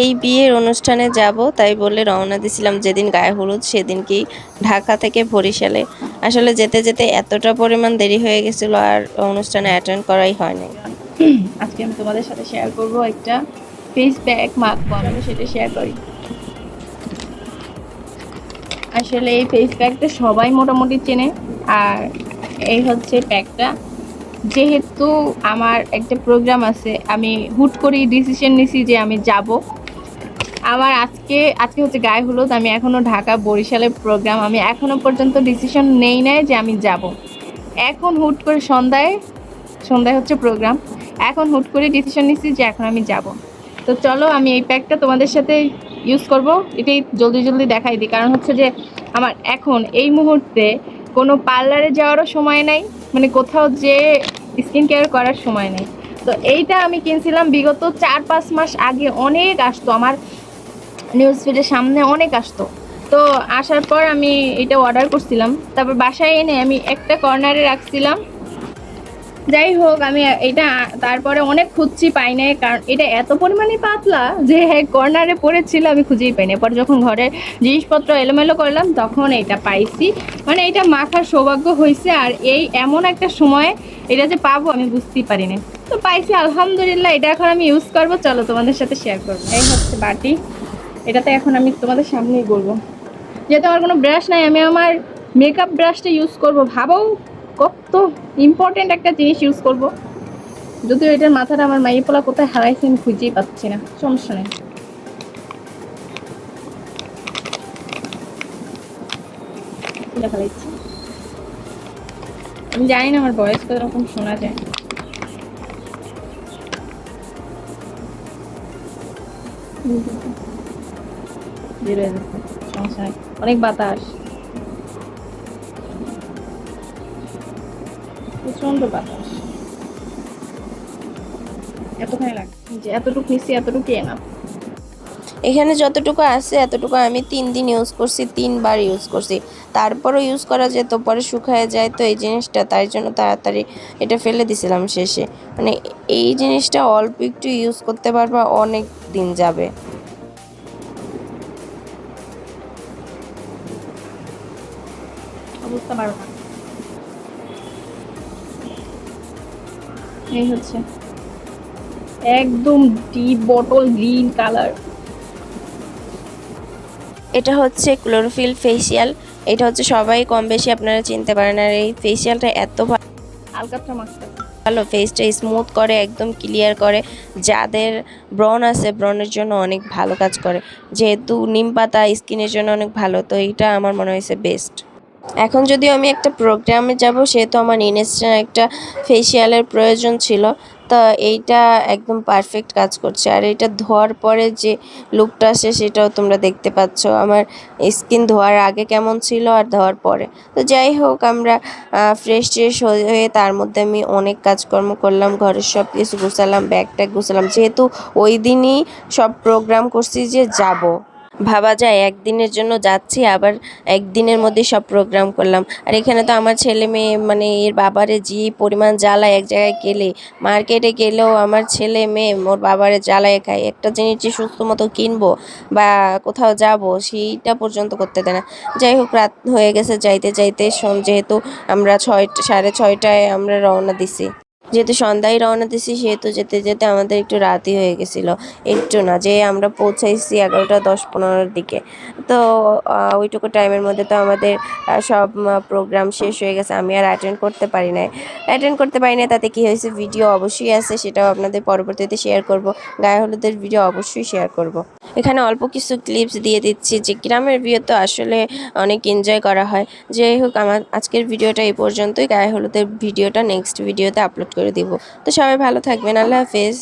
এই বিয়ের অনুষ্ঠানে যাব তাই বলে রওনা দিছিলাম যেদিন গায়ে হলুদ সেদিনকেই ঢাকা থেকে বরিশালে। আসলে যেতে যেতে এতটা পরিমাণ দেরি হয়ে গেছিল আর অনুষ্ঠানে অ্যাটেন্ড করাই হয়নি। আজকে আমি তোমাদের সাথে শেয়ার করব একটা ফেস প্যাক মাখবো, আমি সেটা শেয়ার করি। আসলে এই ফেস প্যাকটা সবাই মোটামুটি চেনে। আর এই হচ্ছে প্যাকটা, যেহেতু আমার একটা প্রোগ্রাম আছে, আমি হুট করে ডিসিশন নিছি যে আমি যাব। আমার আজকে হচ্ছে গায়ে হলুদ, আমি এখনও ঢাকা বরিশালের প্রোগ্রাম, আমি এখনও পর্যন্ত ডিসিশন নেই নাই যে আমি যাব। এখন হুট করে সন্ধ্যায় হচ্ছে প্রোগ্রাম, এখন হুট করে ডিসিশন নিচ্ছি যে এখন আমি যাব। তো চলো আমি এই প্যাকটা তোমাদের সাথে ইউজ করব, এটাই জলদি জলদি দেখাই দিই। কারণ হচ্ছে যে আমার এখন এই মুহূর্তে কোনো পার্লারে যাওয়ারও সময় নাই, মানে কোথাও যে স্কিন কেয়ার করার সময় নেই। তো এইটা আমি কিনছিলাম বিগত 4-5 মাস আগে, অনেক আসতো আমার নিউজ ফিডের সামনে, অনেক আসতো। তো আসার পর আমি এটা অর্ডার করছিলাম, তারপর বাসায় এনে আমি একটা কর্নারে রাখছিলাম। যাই হোক, আমি এটা তারপরে অনেক খুঁজছি, পাই নাই, কারণ এটা এত পরিমাণে পাতলা যে কর্নারে পড়েছিল, আমি খুঁজেই পাই না। পরে যখন ঘরের জিনিসপত্র এলোমেলো করলাম তখন এটা পাইছি, মানে এটা মাখার সৌভাগ্য হয়েছে। আর এই এমন একটা সময় এটা যে পাবো আমি বুঝতেই পারি না, তো পাইছি আলহামদুলিল্লাহ। এটা এখন আমি ইউজ করবো, চলো তোমাদের সাথে শেয়ার করবো। এই হচ্ছে বাটি, এটাতে এখন আমি তোমাদের সামনেই বলবো। যেহেতু আমার কোনো ব্রাশ নাই, আমি আমার মেকআপ ব্রাশটা ইউজ করব। ভাবো কত ইম্পর্টেন্ট একটা জিনিস ইউজ করব। যদিও এটার মাথাটা আমার মাইয়েপোলা কোথায় হারাইছে আমি খুঁজেই পাচ্ছি না, সমস্যা নেই। দেখা যাচ্ছে, আমি জানি না আমার ভয়েস কতরকম শোনা যায়। বের হয়ে যাচ্ছে, সমস্যা নেই, অনেক বাতাস, প্রচন্ড বাতাস, এতখানি লাগে যে এতটুকু নিচ্ছি, এতটুকু এনাফ। এখানে যতটুকু আছে এতটুকু আমি 3 দিন ইউজ করছি, 3বার ইউজ করছি, তারপরও ইউজ করা যেত, পরে শুকায় যায় তো এই জিনিসটা, তাই জন্য তাড়াতাড়ি এটা ফেলে দিছিলাম শেষে। মানে এই জিনিসটা অল্প একটু ইউজ করতে পারবা, অনেক দিন যাবে। অবস্থা বারো না। এই হচ্ছে একদম ডিপ বটল গ্রিন কালার। এটা হচ্ছে ক্লোরোফিল ফেসিয়াল। এটা হচ্ছে সবাই কম বেশি আপনারা চিনতে পারেন। আর এই ফেসিয়ালটা এত আলকাতরা মাখতে ভালো, ফেসটা স্মুথ করে, একদম ক্লিয়ার করে। যাদের ব্রণ আছে ব্রণের জন্য অনেক ভালো কাজ করে, যেহেতু নিম পাতা স্কিনের জন্য অনেক ভালো, তো এইটা আমার মনে হয়েছে বেস্ট। এখন যদিও আমি একটা প্রোগ্রামে যাব, সেহেতু আমার ইনস্ট্যান্ট একটা ফেসিয়ালের প্রয়োজন ছিল, তো এইটা একদম পারফেক্ট কাজ করছে। আর এটা ধোয়ার পরে যে লুকটা আসে সেটাও তোমরা দেখতে পাচ্ছ, আমার স্কিন ধোয়ার আগে কেমন ছিল আর ধোয়ার পরে। তো যাই হোক, আমরা ফ্রেশ ট্রেশ হয়ে তার মধ্যে আমি অনেক কাজকর্ম করলাম, ঘরের সব কিছু গুছালাম, ব্যাগ ট্যাগ গুছালাম, যেহেতু ওই দিনই সব প্রোগ্রাম করছি যে যাব। ভাবা যায় একদিনের জন্য যাচ্ছি, আবার একদিনের মধ্যে সব প্রোগ্রাম করলাম। আর এখানে তো আমার ছেলে মেয়ে, মানে এর বাবারে যে পরিমাণ জ্বালায়, এক জায়গায় গেলে, মার্কেটে গেলেও আমার ছেলে মেয়ে ওর বাবারে জ্বালায় খায়, একটা জিনিস যে সুস্থ মতো কিনবো বা কোথাও যাব সেইটা পর্যন্ত করতে দেয় না। যাই হোক, রাত হয়ে গেছে যাইতে যাইতে, যেহেতু আমরা 6:30টায় আমরা রওনা দিছি, যেহেতু সন্ধ্যায় রওনা দিছি, সেহেতু যেতে যেতে আমাদের একটু রাতই হয়ে গেছিলো। একটু না, যে আমরা পৌঁছাইছি 11:10-15-র দিকে। তো ওইটুকু টাইমের মধ্যে তো আমাদের সব প্রোগ্রাম শেষ হয়ে গেছে। আমি আর অ্যাটেন্ড করতে পারি নাই। তাতে কি হয়েছে, ভিডিও অবশ্যই আছে, সেটাও আপনাদের পরবর্তীতে শেয়ার করব। গায়ে হলুদের ভিডিও অবশ্যই শেয়ার করব। এখানে অল্প কিছু ক্লিপস দিয়ে দিচ্ছি, যে গ্রামের বিয়ে তো আসলে অনেক এনজয় করা হয়। যাই হোক, আমার আজকের ভিডিওটা এই পর্যন্তই। গায়ে হলুদের ভিডিওটা নেক্সট ভিডিওতে আপলোড করে দিব। তো সবাই ভালো থাকবেন, আল্লাহ হাফেজ।